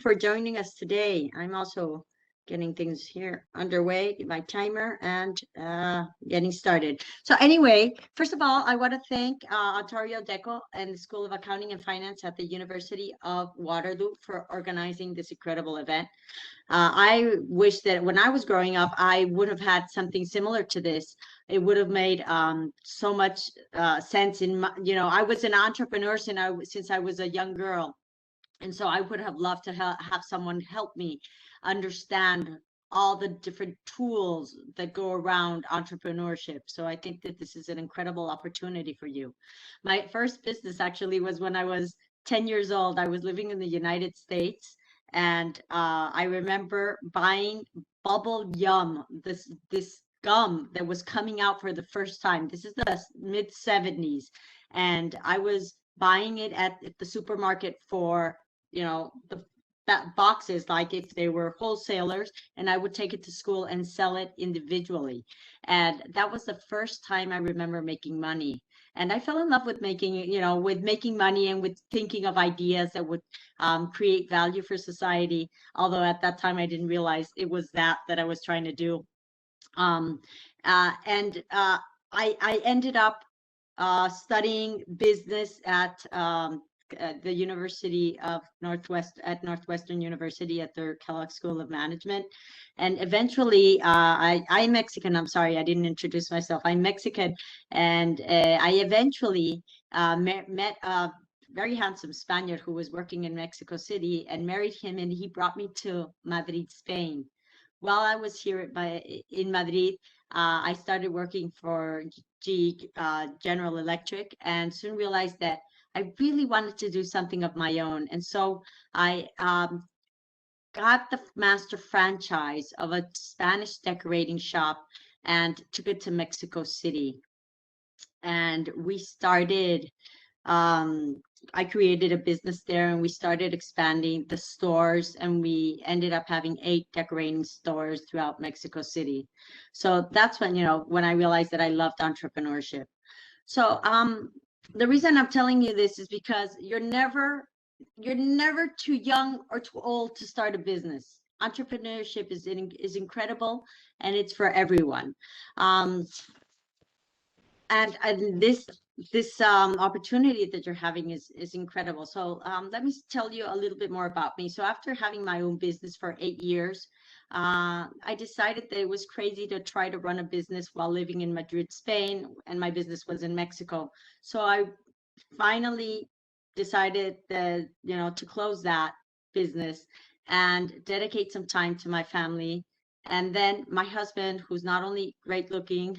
for joining us today. I'm also getting things here underway, my timer, and getting started. So anyway, first of all, I want to thank Ontario DECO and the School of Accounting and Finance at the University of Waterloo for organizing this incredible event. I wish that when I was growing up, I would have had something similar to this. It would have made so much sense in my, I was an entrepreneur since I was a young girl. And so I would have loved to have someone help me understand all the different tools that go around entrepreneurship. So I think that this is an incredible opportunity for you. My first business actually was when I was 10 years old. I was living in the United States, and I remember buying Bubble Yum, this gum that was coming out for the first time. This is the mid 70s, and I was buying it at the supermarket for the that boxes, like if they were wholesalers, and I would take it to school and sell it individually. And that was the first time I remember making money. And I fell in love with making money and with thinking of ideas that would create value for society. Although at that time I didn't realize it was that I was trying to do. Um, and I ended up studying business at the University of Northwestern University at their Kellogg School of Management. And eventually, I'm Mexican. I'm sorry, I didn't introduce myself. I'm Mexican. And I eventually met a very handsome Spaniard who was working in Mexico City and married him. And he brought me to Madrid, Spain. While I was here in Madrid, I started working for General Electric, and soon realized that I really wanted to do something of my own. And so I got the master franchise of a Spanish decorating shop and took it to Mexico City. And we started, um, I created a business there, and we started expanding the stores, and we ended up having 8 decorating stores throughout Mexico City. So that's when I realized that I loved entrepreneurship. So the reason I'm telling you this is because you're never too young or too old to start a business. Entrepreneurship is incredible, and it's for everyone. Um, and this opportunity that you're having is incredible. So let me tell you a little bit more about me. So after having my own business for 8 years, I decided that it was crazy to try to run a business while living in Madrid, Spain, and my business was in Mexico. So I finally decided that to close that business and dedicate some time to my family. And then my husband, who's not only great looking,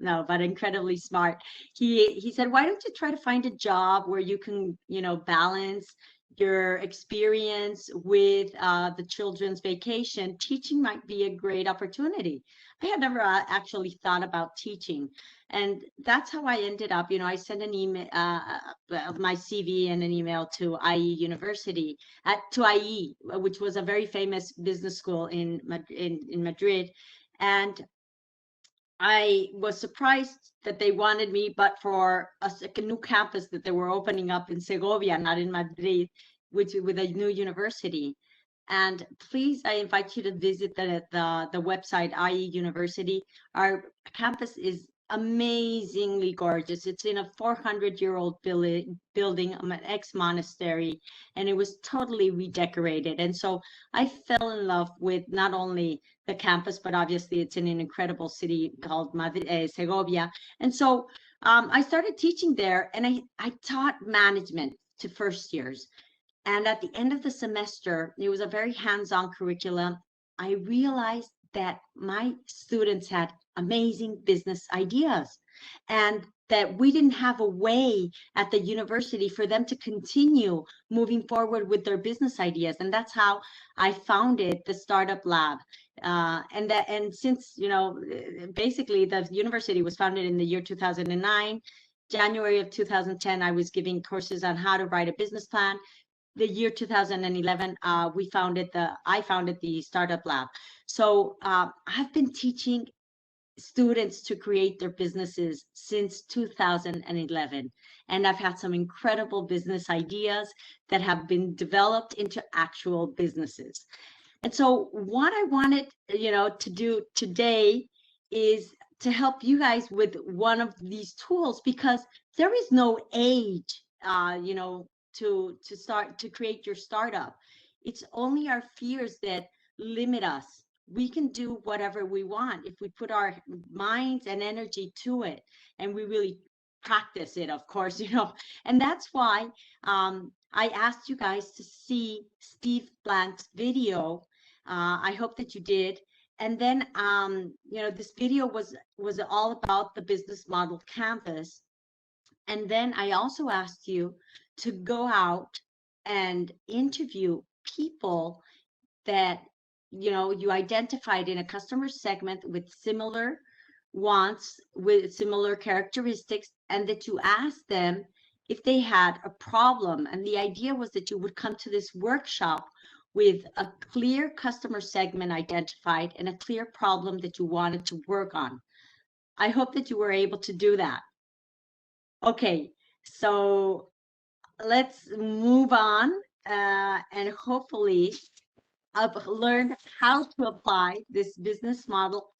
no, but incredibly smart, he said, why don't you try to find a job where you can balance your experience with the children's vacation. Teaching might be a great opportunity. I had never actually thought about teaching, and that's how I ended up. I sent an email, my CV and an email to IE University, to IE, which was a very famous business school in Madrid, and I was surprised that they wanted me, but for a new campus that they were opening up in Segovia, not in Madrid, which with a new university. And please, I invite you to visit the website IE University. Our campus is amazingly gorgeous. It's in a 400-year-old building, an ex-monastery, and it was totally redecorated. And so I fell in love with not only the campus, but obviously it's in an incredible city called Madrid, Segovia. And so I started teaching there, and I taught management to first years. And at the end of the semester, it was a very hands-on curriculum. I realized that my students had amazing business ideas, and that we didn't have a way at the university for them to continue moving forward with their business ideas. And that's how I founded the Startup Lab. And since, basically the university was founded in the year 2009, January of 2010, I was giving courses on how to write a business plan. The year 2011, I founded the Startup Lab. So I've been teaching students to create their businesses since 2011. And I've had some incredible business ideas that have been developed into actual businesses. And so what I wanted, to do today is to help you guys with one of these tools, because there is no age, to start to create your startup. It's only our fears that limit us. We can do whatever we want if we put our minds and energy to it, and we really practice it, of course, and that's why I asked you guys to see Steve Blank's video. I hope that you did. And then, this video was all about the business model canvas. And then I also asked you to go out and interview people that, you identified in a customer segment with similar wants, with similar characteristics, and that you asked them if they had a problem. And the idea was that you would come to this workshop with a clear customer segment identified and a clear problem that you wanted to work on. I hope that you were able to do that. Okay, so let's move on, and hopefully I've learned how to apply this business model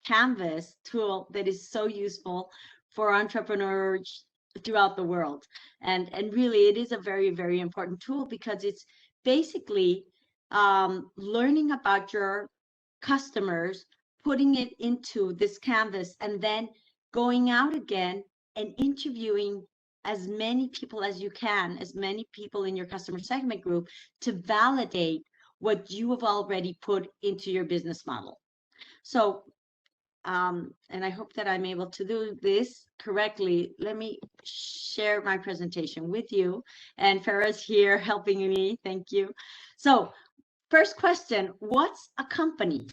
canvas tool that is so useful for entrepreneurs throughout the world. And really, it is a very, very important tool, because it's basically learning about your customers, putting it into this canvas, and then going out again and interviewing as many people as you can, as many people in your customer segment group, to validate what you have already put into your business model. So, and I hope that I'm able to do this correctly. Let me share my presentation with you. And Farah's here helping me. Thank you. So, first question, what's a company?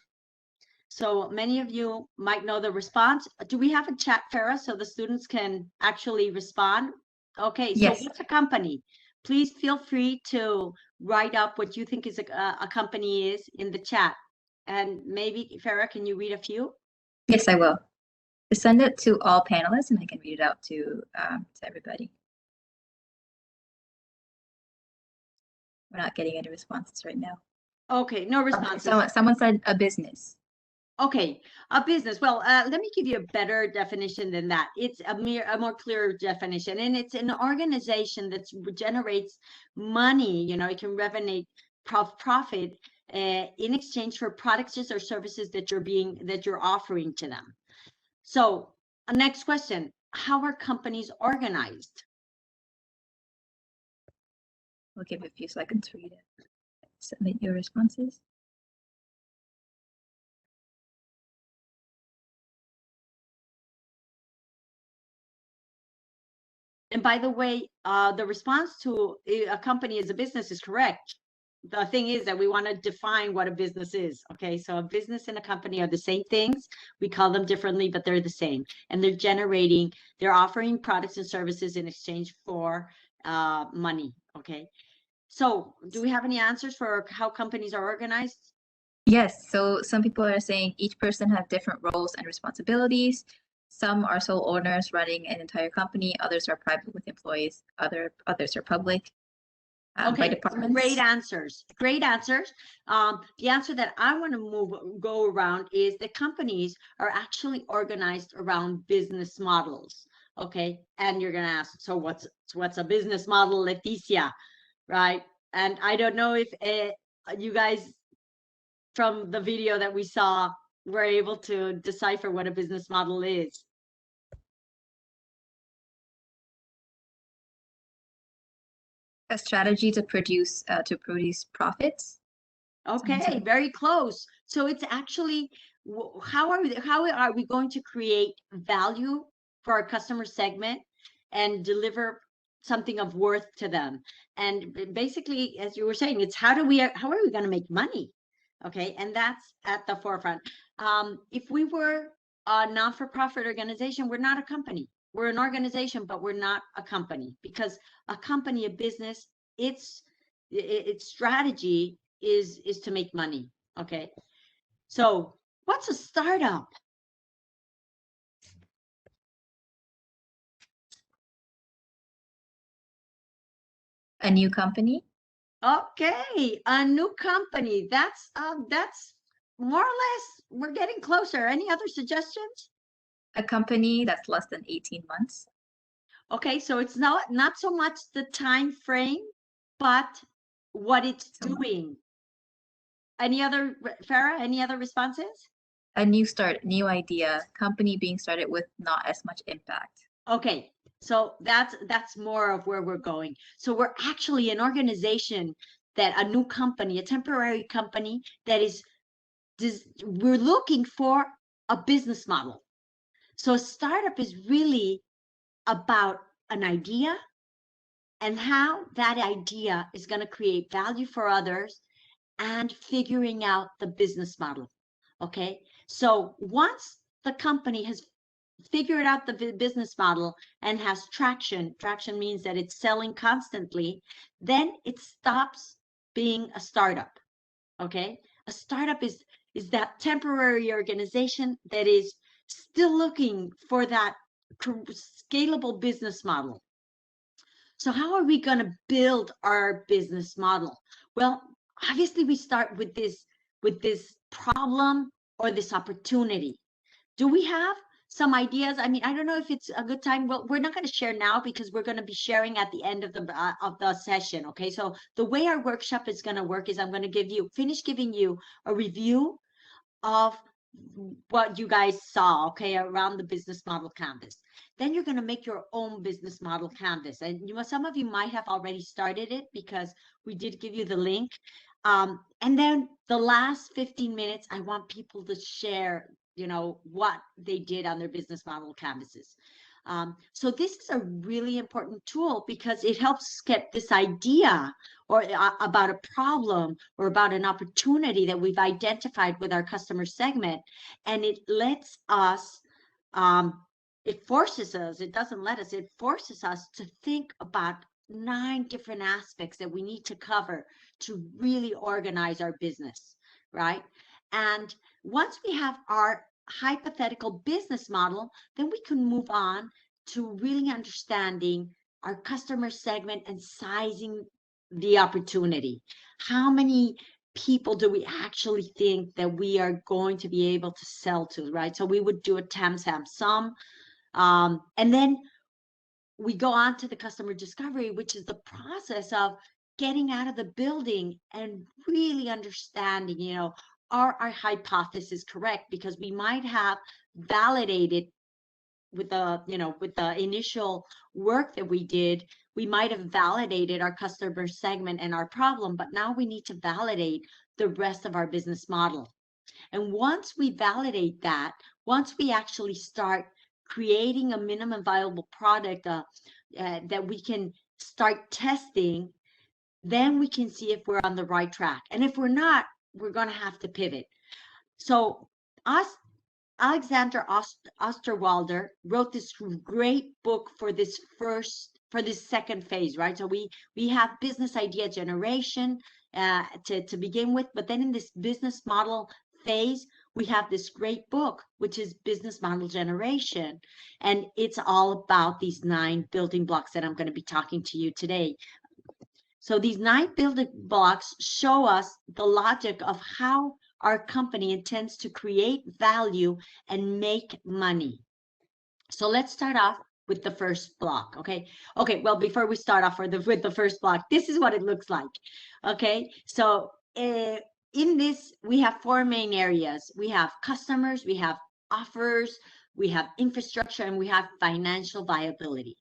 So many of you might know the response. Do we have a chat, Farah, so the students can actually respond? Okay, so Yes. what's a company? Please feel free to write up what you think is a company is in the chat. And maybe, Farah, can you read a few? Yes, I will. Just send it to all panelists and I can read it out to everybody. We're not getting any responses right now. Okay, no responses. Someone said a business. Okay, a business. Well, let me give you a better definition than that. It's a more clear definition, and it's an organization that generates money. It can revenue profit in exchange for products or services that you're offering to them. So, next question: how are companies organized? We'll give it a few seconds for you to submit your responses. And by the way, the response to a company as a business is correct. The thing is that we want to define what a business is. Okay, so a business and a company are the same things. We call them differently, but they're the same. And they're offering products and services in exchange for money. Okay, so do we have any answers for how companies are organized? Yes, so some people are saying each person has different roles and responsibilities. Some are sole owners running an entire company, others are private with employees, others are public. Okay, great answers. Great answers. The answer that I want to go around is that companies are actually organized around business models. Okay, and you're gonna ask, so what's a business model, Leticia? Right? And I don't know if you guys from the video that we saw were able to decipher what a business model is. A strategy to produce profits. Okay, very close. So it's actually how are we going to create value for our customer segment and deliver something of worth to them? And basically, as you were saying, it's how are we going to make money? Okay, and that's at the forefront. If we were a non-for-profit organization, we're not a company. We're an organization, but we're not a company, because a company, a business, its strategy is to make money. Okay, so what's a startup? A new company. Okay, a new company. That's more or less, we're getting closer. Any other suggestions? A company that's less than 18 months. Okay, so it's not so much the time frame, but what it's So doing. Any other, Farah, any other responses? a new start, new idea, company being started with not as much impact. Okay, so that's more of where we're going. So we're actually an organization that a new company, a temporary company that is we're looking for a business model. So a startup is really about an idea and how that idea is going to create value for others and figuring out the business model. Okay, so once the company has figured out the business model and has traction means that it's selling constantly, then it stops being a startup. Okay, a startup is that temporary organization that is still looking for that scalable business model. So how are we going to build our business model? Well, obviously we start with this problem or this opportunity. Do we have some ideas? I mean, I don't know if it's a good time. Well, we're not going to share now because we're going to be sharing at the end of the session. Okay, so the way our workshop is going to work is I'm going to finish giving you a review of what you guys saw, okay, around the business model canvas. Then you're going to make your own business model canvas. And some of you might have already started it because we did give you the link. And then the last 15 minutes, I want people to share, what they did on their business model canvases. So this is a really important tool because it helps get this idea or about a problem or about an opportunity that we've identified with our customer segment. And it lets us, it forces us, it doesn't let us, it forces us to think about 9 different aspects that we need to cover to really organize our business, right? And once we have our hypothetical business model, then we can move on to really understanding our customer segment and sizing the opportunity. How many people do we actually think that we are going to be able to sell to, right? So we would do a TAM sum. And then we go on to the customer discovery, which is the process of getting out of the building and really understanding, are our hypotheses correct? Because we might have validated with the initial work that we did, we might have validated our customer segment and our problem, but now we need to validate the rest of our business model. And once we validate that, once we actually start creating a minimum viable product that we can start testing, then we can see if we're on the right track. And if we're not, we're going to have to pivot. So Alexander Osterwalder wrote this great book for this second phase, right? So we have business idea generation to begin with, but then in this business model phase, we have this great book, which is business model generation. And it's all about these 9 building blocks that I'm going to be talking to you today. So these 9 building blocks show us the logic of how our company intends to create value and make money. So let's start off with the first block, okay? Okay, well, before we start off with the first block, this is what it looks like, okay? So in this, we have 4 main areas. We have customers, we have offers, we have infrastructure, and we have financial viability.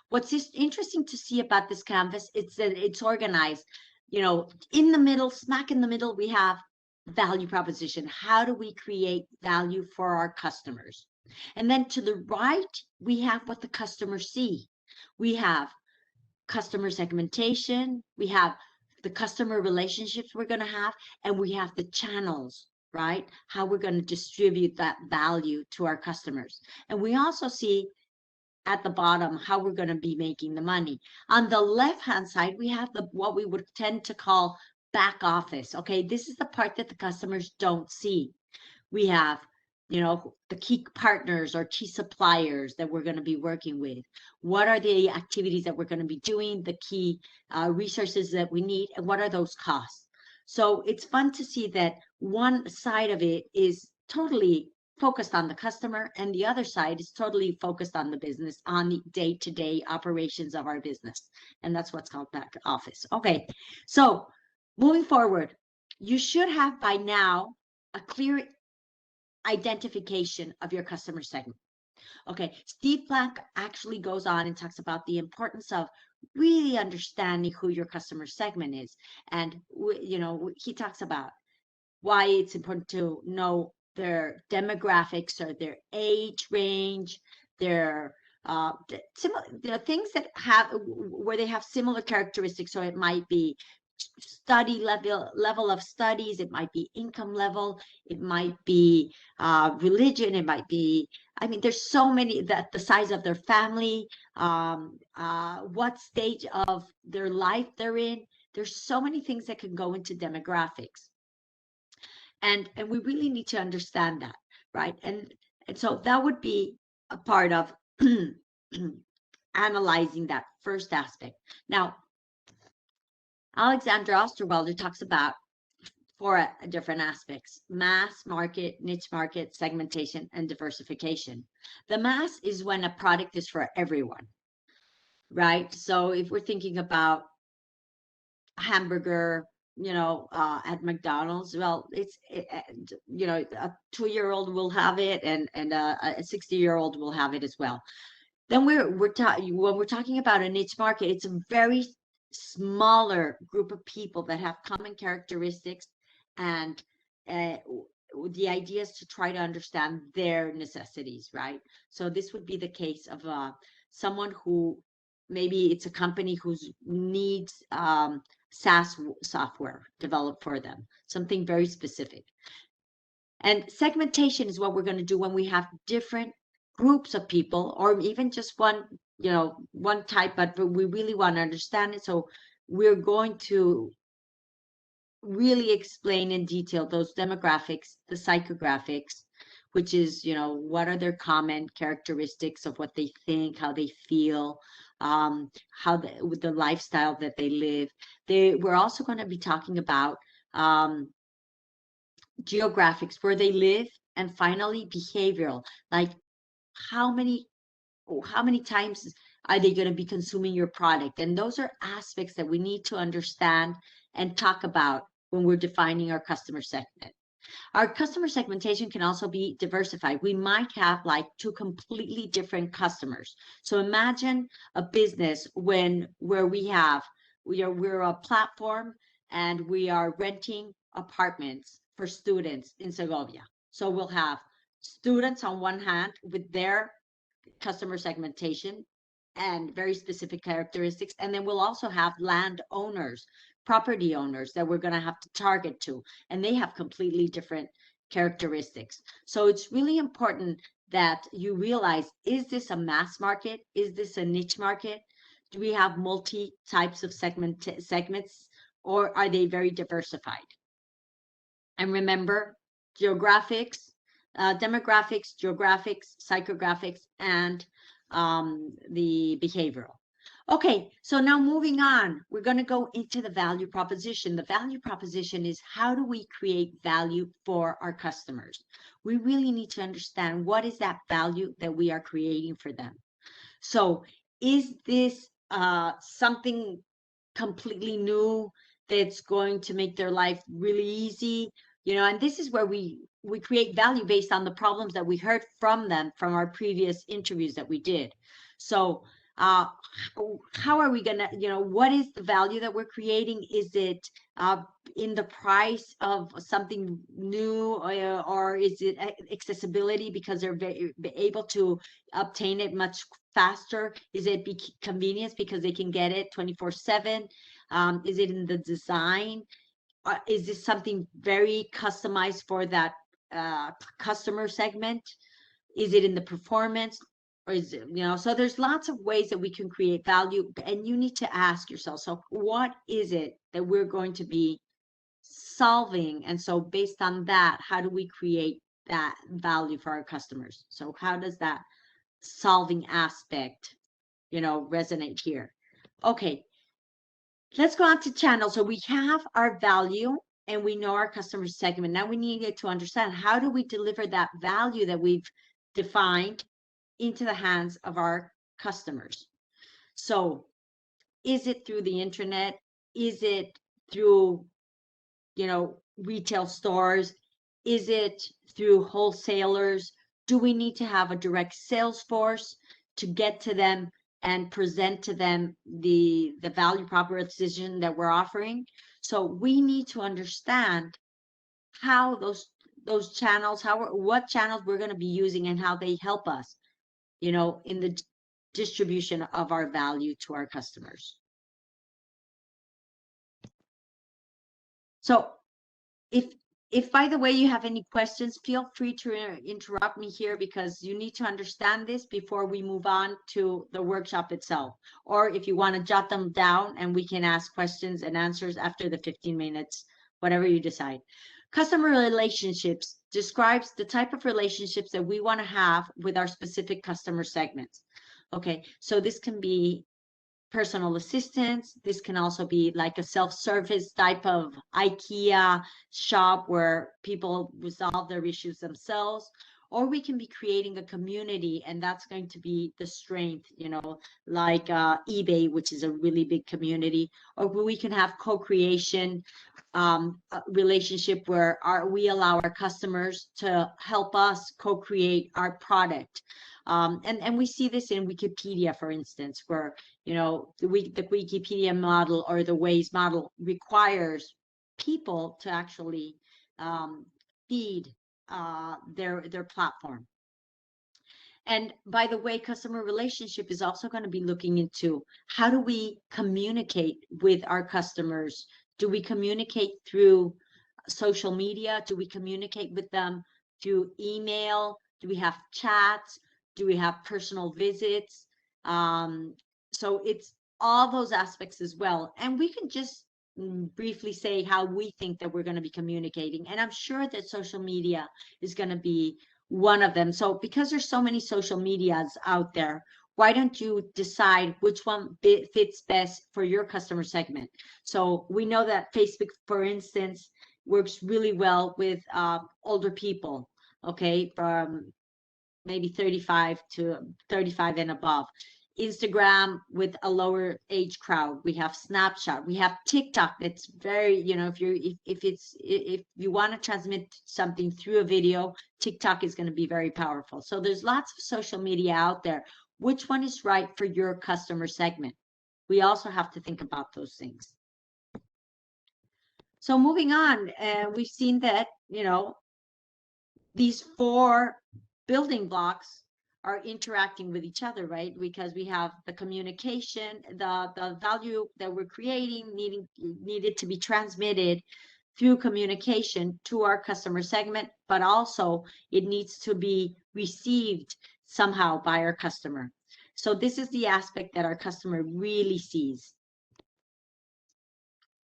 What's interesting to see about this canvas, it's that it's organized, in the middle, smack in the middle, we have value proposition. How do we create value for our customers? And then to the right, we have what the customers see. We have customer segmentation, we have the customer relationships we're going to have, and we have the channels, right? How we're going to distribute that value to our customers. And we also see at the bottom how we're going to be making the money. On the left-hand side, we have what we would tend to call back office. Okay, this is the part that the customers don't see. We have you know, the key partners or key suppliers that we're going to be working with. What are the activities that we're going to be doing, the key resources that we need, and what are those costs? So it's fun to see that one side of it is totally focused on the customer, and the other side is totally focused on the business, on the day-to-day operations of our business. And that's what's called back office. Okay, so moving forward, you should have by now a clear identification of your customer segment. Okay, Steve Blank actually goes on and talks about the importance of really understanding who your customer segment is. And, you know, he talks about why it's important to know their demographics or their age range, their the things that have where they have similar characteristics. So it might be study level of studies, it might be income level, it might be religion, it might be, I mean, there's so many, that the size of their family, what stage of their life they're in. There's so many things that can go into demographics, and we really need to understand that, right? And so that would be a part of analyzing that first aspect. Now, Alexander Osterwalder talks about four different aspects: mass market, niche market, segmentation, and diversification. The mass is when a product is for everyone, right? So if we're thinking about a hamburger, you know, at McDonald's, well, you know, a 2-year-old will have it, and a 60-year-old will have it as well. Then when we're talking about a niche market, it's a very smaller group of people that have common characteristics, and the idea is to try to understand their necessities, right? So this would be the case of someone who, maybe it's a company who's needs SaaS software developed for them, something very specific. And segmentation is what we're going to do when we have different groups of people, or even just one, you know, one type, but we really want to understand it. So we're going to really explain in detail those demographics, the psychographics, which is, you know, what are their common characteristics of what they think, how they feel, how with the lifestyle that they live. We're also going to be talking about geographics, where they live, and finally behavioral, like how many times are they going to be consuming your product. And those are aspects that we need to understand and talk about when we're defining our customer segment. Our customer segmentation can also be diversified. We might have like two completely different customers. So imagine a business where we're a platform, and we are renting apartments for students in Segovia. So we'll have students on one hand with their customer segmentation and very specific characteristics, and then we'll also have landowners, property owners that we're going to have to target to, and they have completely different characteristics. So it's really important that you realize, is this a mass market? Is this a niche market? Do we have multi types of segments, or are they very diversified? And remember, demographics, geographics, psychographics, and the behavioral. Okay, so now moving on, we're going to go into the value proposition. The value proposition is, how do we create value for our customers? We really need to understand, what is that value that we are creating for them? So is this something completely new that's going to make their life really easy? You know, and this is where we create value based on the problems that we heard from them from our previous interviews that we did. So how are we gonna, you know, what is the value that we're creating? Is it in the price of something new, or is it accessibility, because they're able to obtain it much faster? Is it convenience, because they can get it 24/7? Is it in the design? Is this something very customized for that customer segment? Is it in the performance? Or is it, you know, so there's lots of ways that we can create value, and you need to ask yourself, so what is it that we're going to be solving? And so based on that, how do we create that value for our customers. So how does that solving aspect, resonate here? Okay, let's go on to channel. So we have our value and we know our customer segment. Now we need to understand, how do we deliver that value that we've defined into the hands of our customers? So is it through the internet? Is it through, retail stores? Is it through wholesalers? Do we need to have a direct sales force to get to them and present to them the value proposition that we're offering? So we need to understand how those channels, what channels we're going to be using and how they help us, in the distribution of our value to our customers. So if by the way you have any questions, feel free to interrupt me here, because you need to understand this before we move on to the workshop itself. Or if you want to jot them down and we can ask questions and answers after the 15 minutes, whatever you decide. Customer relationships describes the type of relationships that we want to have with our specific customer segments. Okay, so this can be personal assistance. This can also be like a self-service type of IKEA shop where people resolve their issues themselves. Or we can be creating a community, and that's going to be the strength, like eBay, which is a really big community. Or we can have co-creation relationship where we allow our customers to help us co-create our product. And we see this in Wikipedia, for instance, where the Wikipedia model or the Waze model requires people to actually feed their platform. And by the way, customer relationship is also going to be looking into, how do we communicate with our customers? Do we communicate through social media? Do we communicate with them through email? Do we have chats? Do we have personal visits? So it's all those aspects as well. And we can just briefly say how we think that we're going to be communicating. And I'm sure that social media is going to be one of them. So because there's so many social medias out there, why don't you decide which one fits best for your customer segment? So we know that Facebook, for instance, works really well with older people, okay, from maybe 35 to 35 and above. Instagram with a lower age crowd. We have Snapchat. We have TikTok. That's very, if you want to transmit something through a video, TikTok is going to be very powerful. So there's lots of social media out there. Which one is right for your customer segment? We also have to think about those things. So moving on, we've seen that, these 4 building blocks are interacting with each other, right? Because we have the communication, the value that we're creating needed to be transmitted through communication to our customer segment, but also it needs to be received somehow by our customer. So this is the aspect that our customer really sees.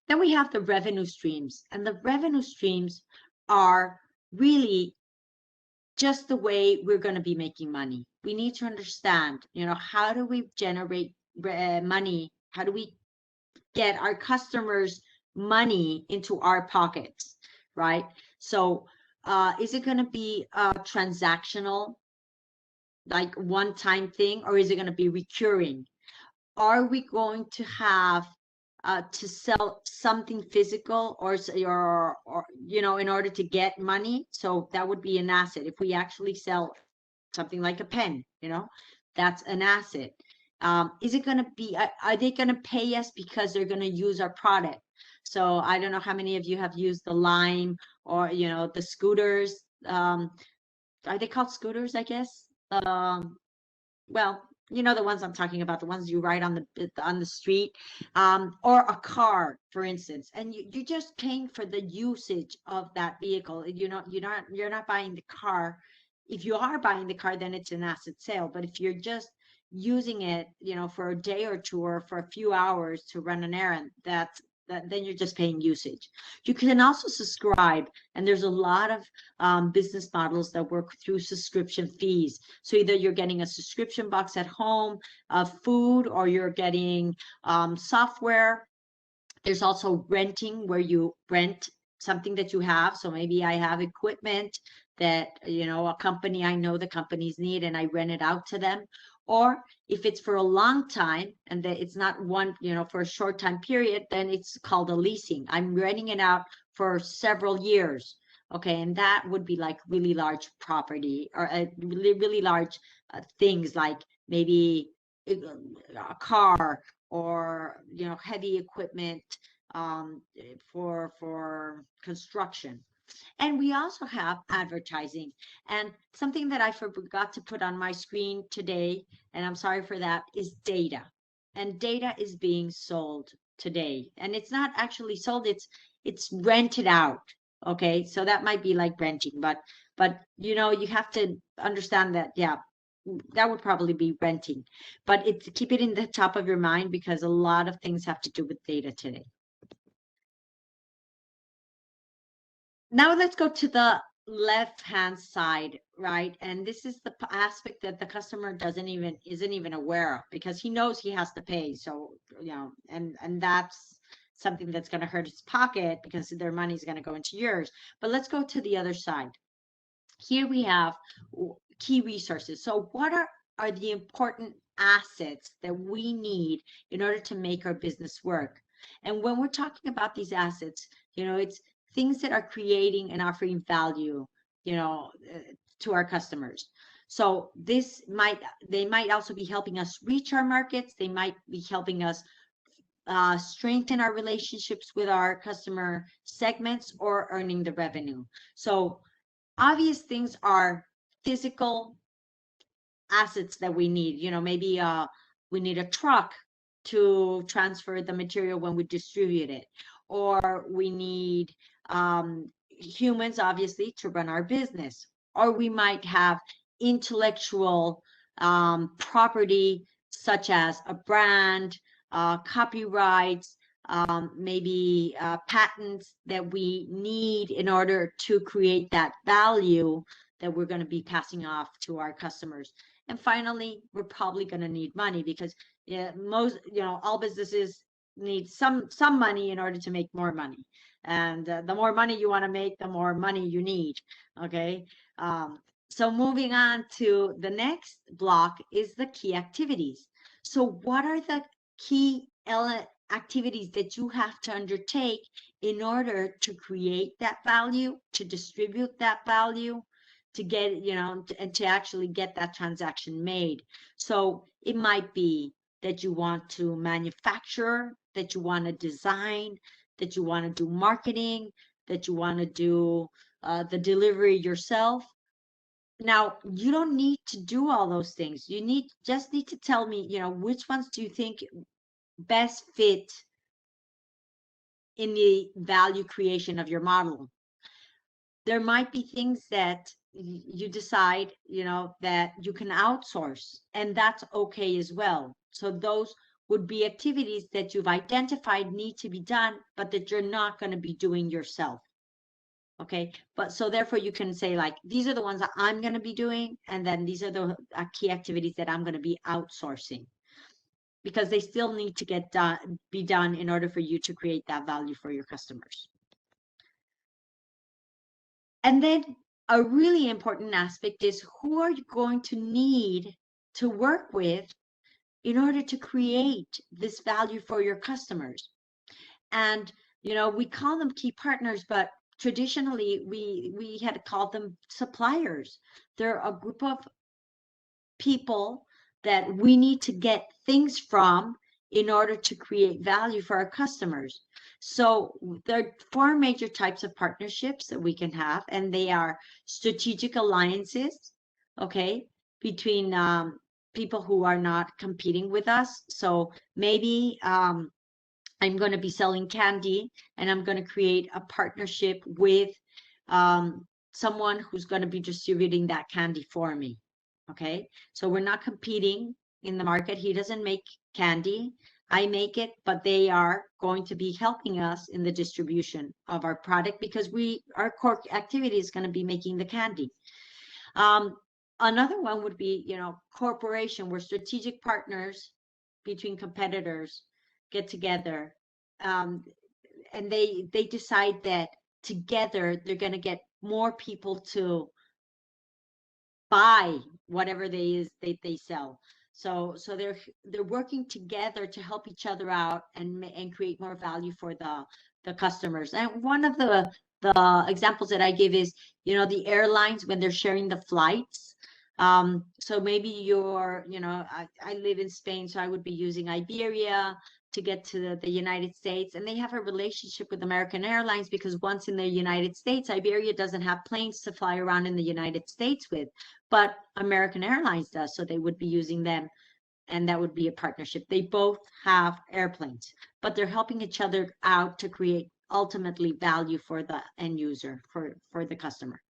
Then we have the revenue streams, and the revenue streams are really just the way we're going to be making money. We need to understand, how do we generate money? How do we get our customers' money into our pockets, right? So is it going to be a transactional, like one-time thing, or is it going to be recurring? Are we going to have to sell something physical or in order to get money? So that would be an asset. If we actually sell something like a pen, that's an asset. Is it going to be, are they going to pay us because they're going to use our product? So I don't know how many of you have used the Lime or, the scooters. Are they called scooters, I guess? Well, the ones I'm talking about, the ones you ride on the street, or a car, for instance, and you're just paying for the usage of that vehicle. You're not buying the car. If you are buying the car, then it's an asset sale. But if you're just using it, for a day or two or for a few hours to run an errand, that's then you're just paying usage. You can also subscribe, and there's a lot of business models that work through subscription fees. So either you're getting a subscription box at home of food, or you're getting software. There's also renting, where you rent something that you have. So maybe I have equipment that, a company, I know the companies need, and I rent it out to them. Or if it's for a long time and that it's not one, for a short time period, then it's called a leasing. I'm renting it out for several years. Okay, and that would be like really large property, or really large things, like maybe a car, or heavy equipment for construction. And we also have advertising. And something that I forgot to put on my screen today, and I'm sorry for that, is data. And data is being sold today, and it's not actually sold, it's rented out. Okay, so that might be like renting, but you have to understand that, yeah, that would probably be renting, but keep it in the top of your mind, because a lot of things have to do with data today. Now let's go to the left hand side, right? And this is the aspect that the customer isn't even aware of, because he knows he has to pay. So, and that's something that's going to hurt his pocket, because their money is going to go into yours. But let's go to the other side. Here we have key resources. So what are the important assets that we need in order to make our business work? And when we're talking about these assets, it's things that are creating and offering value, to our customers. So they might also be helping us reach our markets. They might be helping us strengthen our relationships with our customer segments, or earning the revenue. So obvious things are physical assets that we need. Maybe we need a truck to transfer the material when we distribute it, or we need humans, obviously, to run our business, or we might have intellectual property, such as a brand, copyrights, maybe patents that we need in order to create that value that we're going to be passing off to our customers. And finally, we're probably going to need money, because all businesses need some money in order to make more money. And the more money you want to make, the more money you need. Okay. So moving on to the next block is the key activities. So what are the key activities that you have to undertake in order to create that value, to distribute that value, to get, and to actually get that transaction made? So it might be that you want to manufacture, that you want to design, that you want to do marketing, that you want to do the delivery yourself. Now, you don't need to do all those things. You just need to tell me, which ones do you think best fit in the value creation of your model. There might be things that you decide, that you can outsource, and that's okay as well. So those would be activities that you've identified need to be done, but that you're not going to be doing yourself. Okay, but so therefore you can say, like, these are the ones that I'm going to be doing, and then these are the key activities that I'm going to be outsourcing, because they still need to be done in order for you to create that value for your customers. And then a really important aspect is, who are you going to need to work with in order to create this value for your customers? And we call them key partners, but traditionally we had called them suppliers. They're a group of people that we need to get things from in order to create value for our customers. So there are four major types of partnerships that we can have, and they are strategic alliances, okay, between people who are not competing with us. So maybe I'm going to be selling candy, and I'm going to create a partnership with someone who's going to be distributing that candy for me. Okay, so we're not competing in the market. He doesn't make candy. I make it, but they are going to be helping us in the distribution of our product because our core activity is going to be making the candy. Another one would be, corporation, where strategic partners between competitors get together, and they decide that together they're going to get more people to buy whatever they sell. So they're working together to help each other out and create more value for the customers. And one of the examples that I give is, the airlines when they're sharing the flights. So maybe I live in Spain, so I would be using Iberia to get to the United States, and they have a relationship with American Airlines because once in the United States, Iberia doesn't have planes to fly around in the United States with, but American Airlines does, so they would be using them, and that would be a partnership. They both have airplanes, but they're helping each other out to create ultimately value for the end user, for the customer.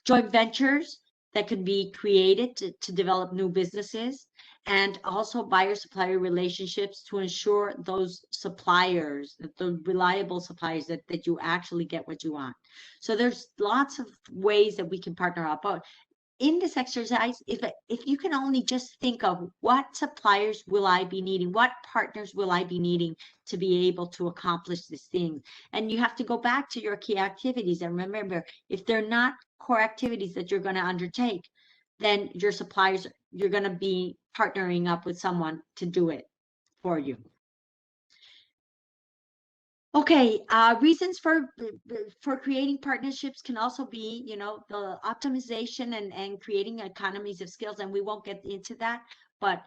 Joint ventures that could be created to develop new businesses, and also buyer-supplier relationships to ensure those suppliers, the reliable suppliers, that you actually get what you want. So there's lots of ways that we can partner up. But in this exercise, if you can only just think of what suppliers will I be needing, what partners will I be needing to be able to accomplish this thing, and you have to go back to your key activities and remember, if they're not core activities that you're going to undertake, then your suppliers, you're going to be partnering up with someone to do it for you. Okay, reasons for creating partnerships can also be, the optimization and creating economies of scales, and we won't get into that, but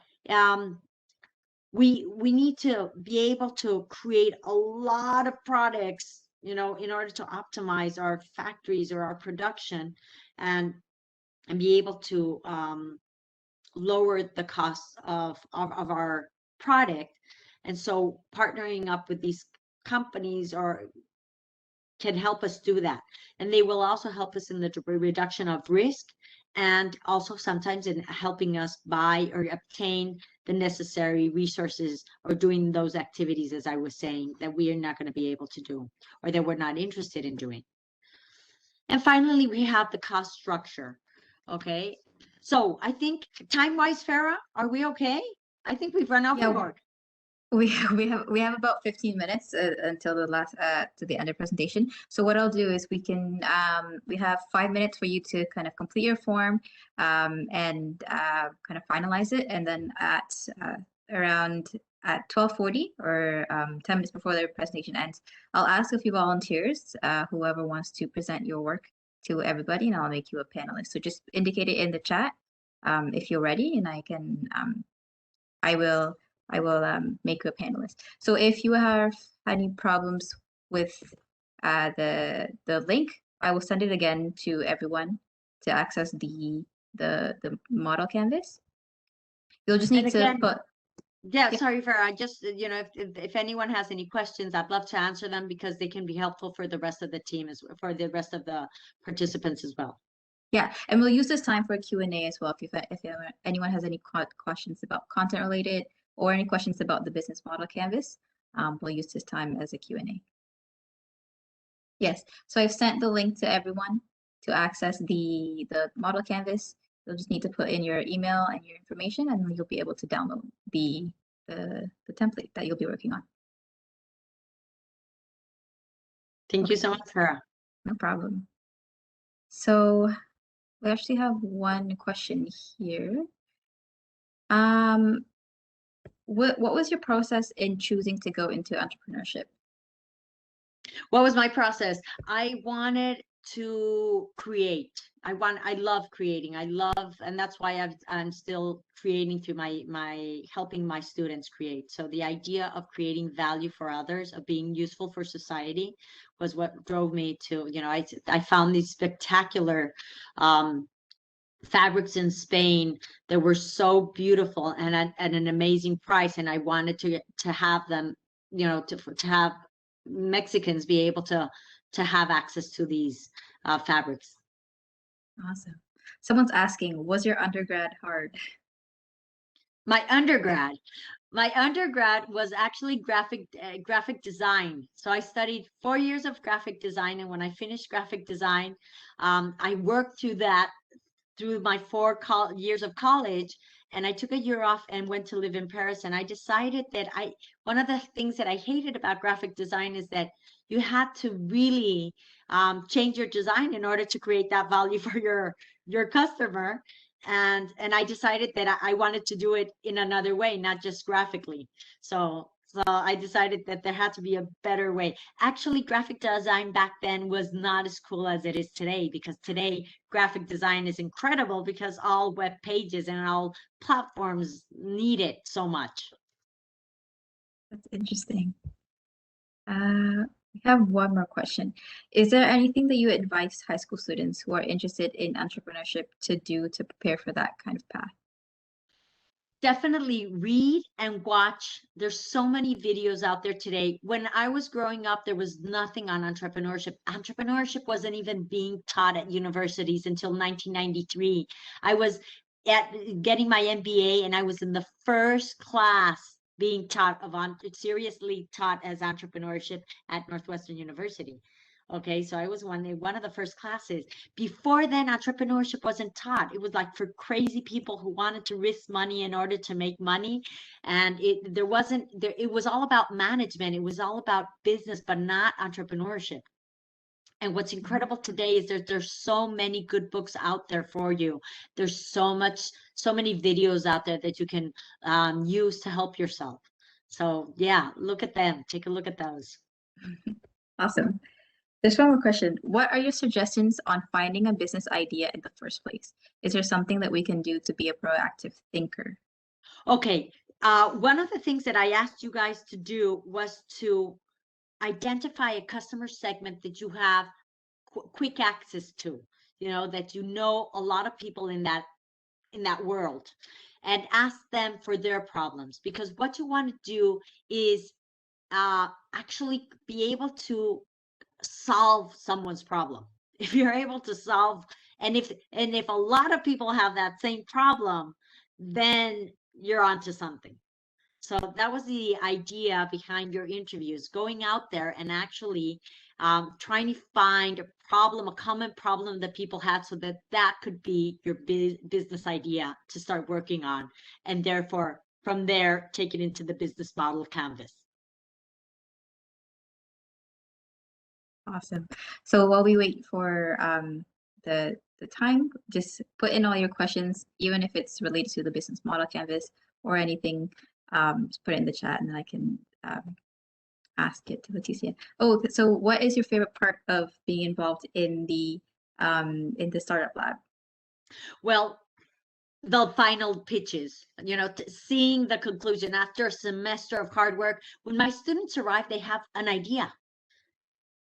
we need to be able to create a lot of products, in order to optimize our factories or our production, and be able to lower the costs of our product. And so partnering up with these companies can help us do that. And they will also help us in the reduction of risk, and also sometimes in helping us buy or obtain the necessary resources, or doing those activities, as I was saying, that we are not going to be able to do, or that we're not interested in doing. And finally, we have the cost structure. Okay. So I think time-wise, Farah, are we okay? I think we've run overboard. We have about 15 minutes until the last to the end of presentation. So what I'll do is we have 5 minutes for you to kind of complete your form and kind of finalize it, and then at around at 12:40 or 10 minutes before the presentation ends, I'll ask a few volunteers, whoever wants to present your work to everybody, and I'll make you a panelist. So just indicate it in the chat if you're ready, and I will make you a panelist. So if you have any problems with the link, I will send it again to everyone to access the model canvas. You'll just need to put. Yeah, sorry, Farah. I just, if anyone has any questions, I'd love to answer them, because they can be helpful for the rest of the team, for the rest of the participants as well. Yeah, and we'll use this time for a Q&A as well. If anyone has any questions about content related, or any questions about the business model canvas, we'll use this time as a Q&A. Yes, so I've sent the link to everyone to access the model canvas. You'll just need to put in your email and your information, and you'll be able to download the template that you'll be working on. Thank you so much, Farah. No problem. So we actually have one question here. What was your process in choosing to go into entrepreneurship? What was my process? I wanted to create. I love creating. And that's why I'm still creating through my helping my students create. So the idea of creating value for others, of being useful for society, was what drove me to, I found these spectacular fabrics in Spain that were so beautiful and at an amazing price, and I wanted to have them, to have Mexicans be able to have access to these fabrics. Awesome. Someone's asking, was your undergrad hard? My undergrad, My undergrad was actually graphic design. So I studied 4 years of graphic design, and when I finished graphic design, I worked through that through my 4 years of college, and I took a year off and went to live in Paris. And I decided that one of the things that I hated about graphic design is that you had to really change your design in order to create that value for your customer. And I decided that I wanted to do it in another way, not just graphically. So I decided that there had to be a better way. Actually, graphic design back then was not as cool as it is today, because today graphic design is incredible because all web pages and all platforms need it so much. That's interesting. We have one more question. Is there anything that you advise high school students who are interested in entrepreneurship to do to prepare for that kind of path? Definitely read and watch. There's so many videos out there today. When I was growing up, there was nothing on entrepreneurship. Entrepreneurship wasn't even being taught at universities until 1993. I was getting my MBA, and I was in the first class being taught seriously taught as entrepreneurship at Northwestern University. Okay, so I was one of the first classes. Before then, entrepreneurship wasn't taught. It was like for crazy people who wanted to risk money in order to make money. And it was all about management. It was all about business, but not entrepreneurship. And what's incredible today is there's so many good books out there for you. There's so many videos out there that you can use to help yourself. So yeah, look at them. Take a look at those. Awesome. There's one more question. What are your suggestions on finding a business idea in the first place? Is there something that we can do to be a proactive thinker? Okay. One of the things that I asked you guys to do was to identify a customer segment that you have quick access to, that a lot of people in that world, and ask them for their problems. Because what you want to do is actually be able to solve someone's problem. If you're able to solve, and if a lot of people have that same problem, then you're onto something. So that was the idea behind your interviews, going out there and actually trying to find a common problem that people had, so that could be your business idea to start working on. And therefore, from there, take it into the business model canvas. Awesome. So while we wait for the time, just put in all your questions, even if it's related to the business model canvas or anything. Just put it in the chat, and then I can ask it to Leticia. Oh, so what is your favorite part of being involved in the startup lab? Well, the final pitches, seeing the conclusion after a semester of hard work. When my students arrive, they have an idea.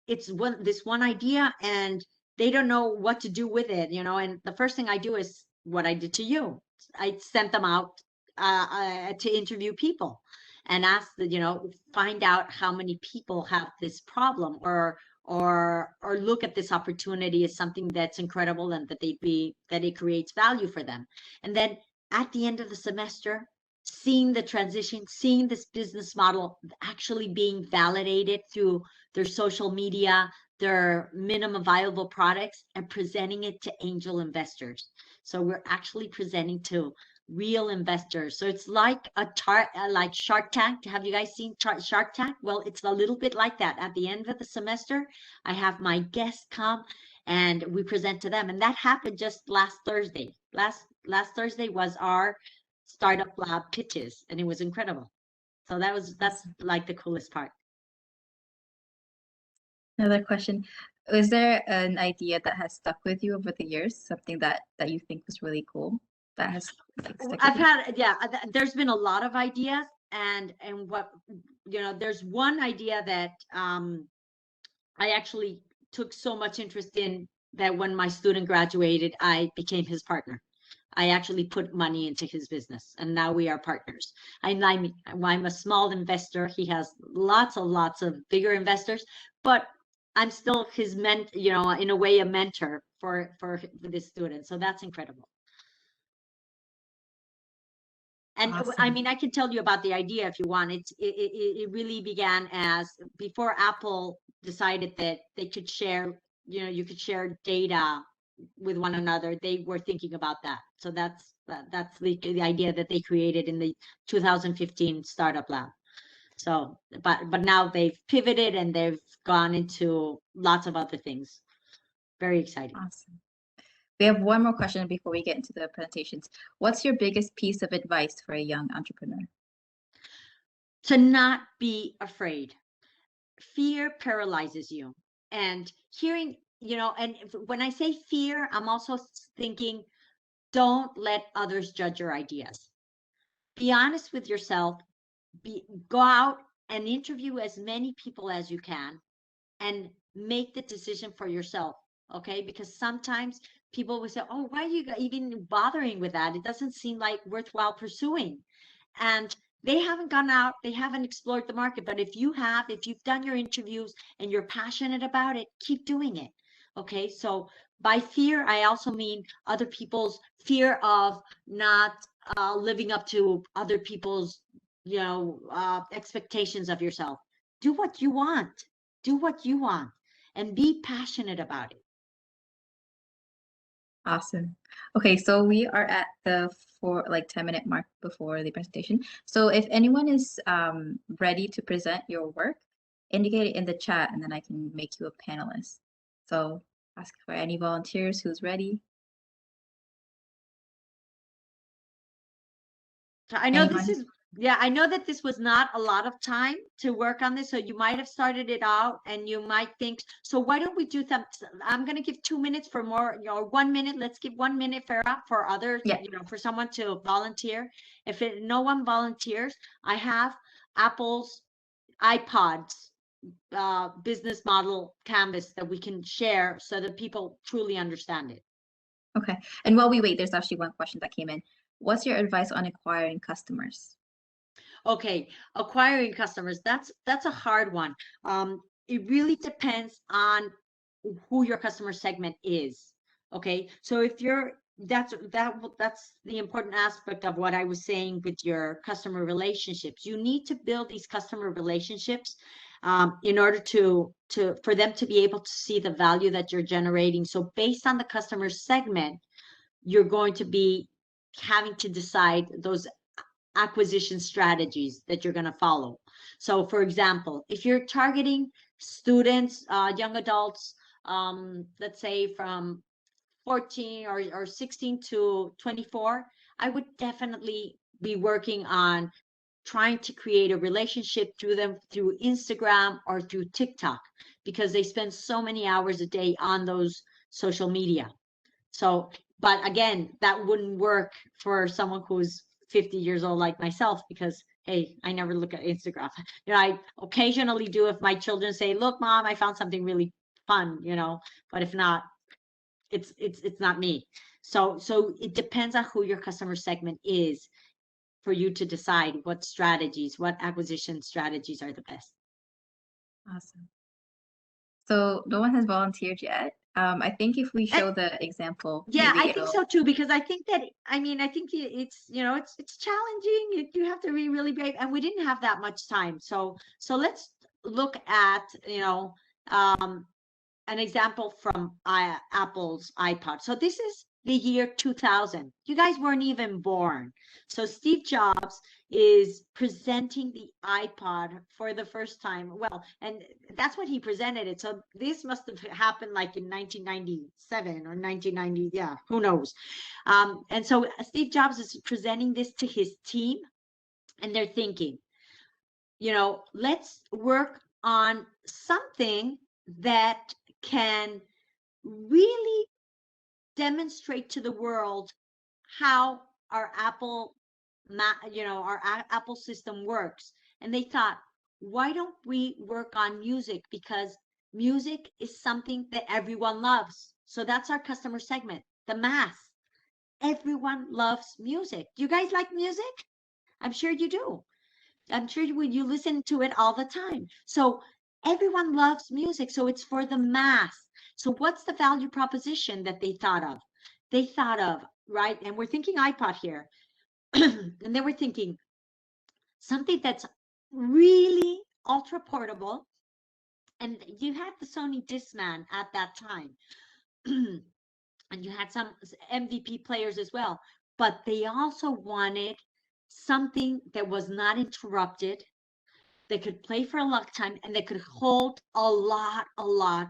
It's this one idea, and they don't know what to do with it, and the first thing I do is what I did to you. I sent them out to interview people and ask find out how many people have this problem, or look at this opportunity as something that's incredible, and that it creates value for them. And then at the end of the semester, seeing the transition, seeing this business model actually being validated through their social media, their minimum viable products, and presenting it to angel investors. So we're actually presenting to real investors. So it's like like Shark Tank. Have you guys seen Shark Tank? Well, it's a little bit like that. At the end of the semester, I have my guests come and we present to them. And that happened just last Thursday. Last Thursday was our startup lab pitches, and it was incredible. So that's like the coolest part. Another question. Is there an idea that has stuck with you over the years? Something that you think was really cool that has stuck there's been a lot of ideas, and what there's one idea that I actually took so much interest in that when my student graduated, I became his partner. I actually put money into his business, and now we are partners. I'm a small investor. He has lots of bigger investors, but I'm still his in a way, a mentor for this student. So that's incredible. And I Awesome. mean, I can tell you about the idea if you want. It really began as before Apple decided that they could share, you could share data with one another. They were thinking about that. So that's the idea that they created in the 2015 Startup Lab. So, but now they've pivoted and they've gone into lots of other things. Very exciting. Awesome. We have one more question before we get into the presentations. What's your biggest piece of advice for a young entrepreneur? To not be afraid. Fear paralyzes you. And hearing, and when I say fear, I'm also thinking, don't let others judge your ideas. Be honest with yourself. Go out and interview as many people as you can and make the decision for yourself. Okay, because sometimes people will say, oh, why are you even bothering with that? It doesn't seem like worthwhile pursuing. And they haven't gone out, they haven't explored the market. But if you've done your interviews and you're passionate about it, keep doing it. Okay, so by fear, I also mean other people's fear of not living up to other people's expectations of yourself. Do what you want. Do what you want and be passionate about it. Awesome. Okay, so we are at the 10-minute mark before the presentation. So if anyone is ready to present your work, indicate it in the chat and then I can make you a panelist. So ask for any volunteers who's ready. So I know Anyone? I know that this was not a lot of time to work on this. So you might have started it out and you might think, so why don't we do that? I'm going to give 2 minutes for more, 1 minute. Let's give 1 minute for others, Yeah. for someone to volunteer. If no one volunteers, I have Apple's iPods business model canvas that we can share so that people truly understand it. Okay. And while we wait, there's actually one question that came in. What's your advice on acquiring customers? Okay, acquiring customers, that's a hard one. It really depends on who your customer segment is. Okay, so if that's the important aspect of what I was saying with your customer relationships. You need to build these customer relationships in order for them to be able to see the value that you're generating. So based on the customer segment, you're going to be having to decide those acquisition strategies that you're going to follow. So for example, if you're targeting students, young adults, let's say from 14 or 16 to 24, I would definitely be working on trying to create a relationship through them through Instagram or through TikTok, because they spend so many hours a day on those social media. So, but again, that wouldn't work for someone who's 50 years old like myself, because hey, I never look at Instagram. I occasionally do if my children say, look, mom, I found something really fun, but if not, it's not me. So it depends on who your customer segment is for you to decide what acquisition strategies are the best. Awesome. So no one has volunteered yet. I think if we show the example, Yeah, maybe I think it'll. so too, because I think it's challenging. You have to be really brave, and we didn't have that much time. So let's look at an example from Apple's iPod. So this is the year 2000. You guys weren't even born. So Steve Jobs is presenting the iPod for the first time. Well, and that's when he presented it. So this must have happened like in 1997 or 1990. Yeah, who knows? And so Steve Jobs is presenting this to his team, and they're thinking, let's work on something that can really demonstrate to the world how our Apple system works. And they thought, why don't we work on music? Because music is something that everyone loves. So that's our customer segment, the mass. Everyone loves music. Do you guys like music? I'm sure you do. I'm sure you listen to it all the time. So everyone loves music. So it's for the mass. So what's the value proposition that they thought of? They thought of, right? And we're thinking iPod here. And they were thinking something that's really ultra portable. And you had the Sony Discman at that time. And you had some MVP players as well. But they also wanted something that was not interrupted, they could play for a long time, and they could hold a lot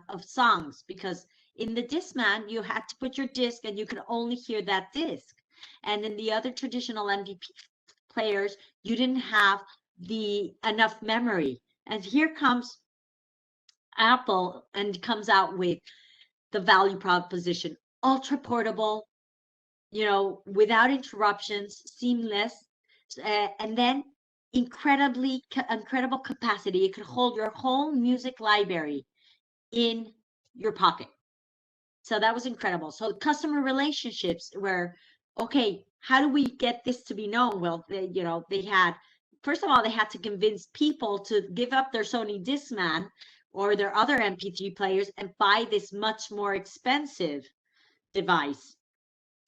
of songs, because in the Discman you had to put your disc and you could only hear that disc. And in the other traditional MVP players, you didn't have the enough memory. And here comes Apple and comes out with the value proposition: ultra portable, without interruptions, seamless, and then incredible capacity. It could hold your whole music library in your pocket. So that was incredible. So customer relationships were, okay, how do we get this to be known? Well, they had, first of all, they had to convince people to give up their Sony Discman or their other MP3 players and buy this much more expensive device.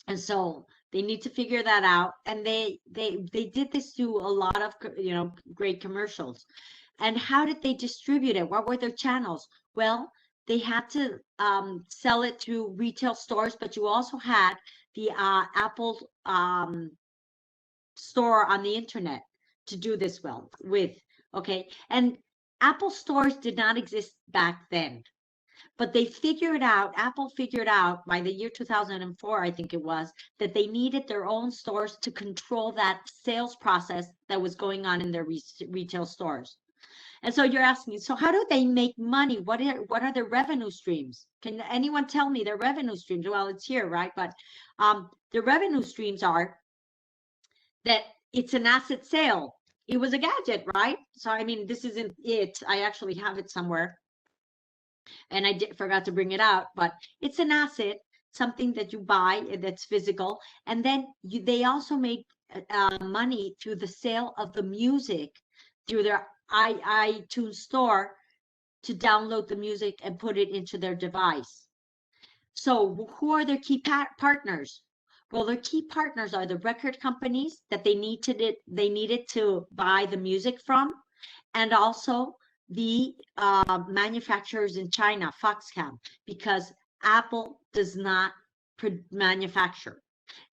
And so they need to figure that out. And they did this through a lot of great commercials. And how did they distribute it? What were their channels? Well, they had to sell it through retail stores, but you also had the Apple store on the internet to do this well with. Okay, and Apple stores did not exist back then. But they figured out, Apple figured out by the year 2004, I think it was, that they needed their own stores to control that sales process that was going on in their retail stores. And so you're asking, so how do they make money? What are their revenue streams? Can anyone tell me their revenue streams? Well, it's here, right? But the revenue streams are that it's an asset sale. It was a gadget, right? So, I mean, this isn't it. I actually have it somewhere, and I forgot to bring it out, but it's an asset, something that you buy that's physical. And then they also made money through the sale of the music through their iTunes store to download the music and put it into their device. So who are their key partners? Well, their key partners are the record companies that they needed to buy the music from, and also the manufacturers in China, Foxconn, because Apple does not manufacture.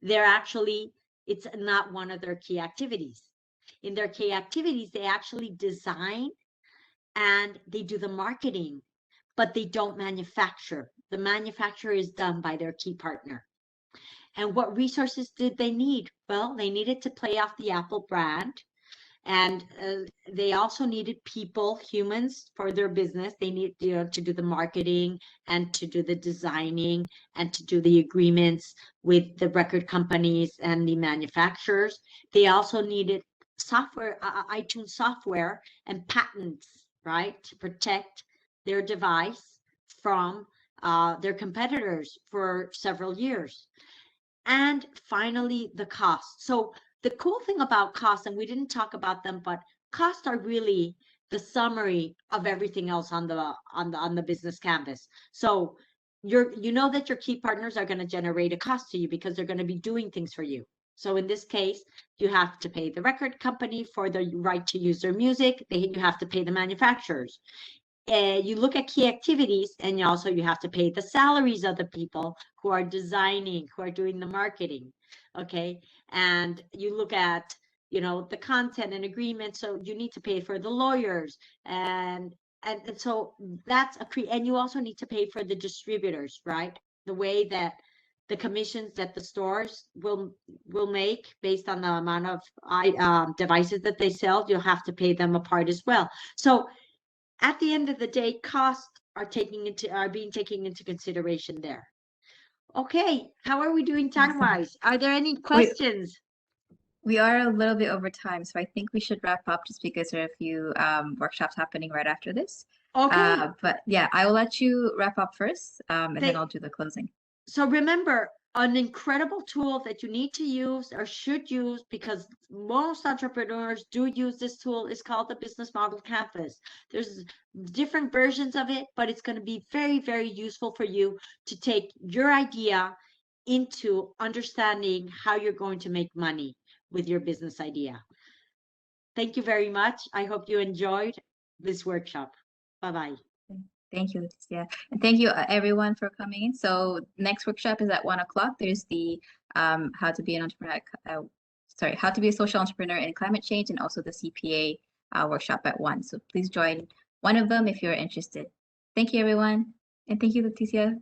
It's not one of their key activities. In their key activities, they actually design and they do the marketing, but they don't manufacture. The manufacture is done by their key partner. And what resources did they need? Well, they needed to play off the Apple brand. And they also needed people, humans, for their business. They need to do the marketing and to do the designing and to do the agreements with the record companies and the manufacturers. They also needed software, iTunes software and patents, right, to protect their device from their competitors for several years. And finally, the cost. So the cool thing about costs, and we didn't talk about them, but costs are really the summary of everything else on the business canvas. So you know that your key partners are going to generate a cost to you because they're going to be doing things for you. So in this case, you have to pay the record company for the right to use their music. You have to pay the manufacturers. You look at key activities, and you have to pay the salaries of the people who are designing, who are doing the marketing. Okay, and you look at the content and agreement, so you need to pay for the lawyers, and so that's and you also need to pay for the distributors, right? The way that the commissions that the stores will make based on the amount of devices that they sell, you'll have to pay them a part as well. So at the end of the day, costs are being taken into consideration there. Okay, how are we doing time-wise? Are there any questions? We are a little bit over time, so I think we should wrap up just because there are a few workshops happening right after this. Okay. But yeah, I will let you wrap up first, and then I'll do the closing. So remember, an incredible tool that you need to use or should use, because most entrepreneurs do use this tool, is called the Business Model Canvas. There's different versions of it, but it's going to be very, very useful for you to take your idea into understanding how you're going to make money with your business idea. Thank you very much. I hope you enjoyed this workshop. Bye-bye. Thank you, Leticia. And thank you everyone for coming in. So next workshop is at 1 o'clock. There's the how to be an entrepreneur, how to be a social entrepreneur in climate change, and also the CPA workshop at 1. So please join one of them if you're interested. Thank you, everyone. And thank you, Leticia.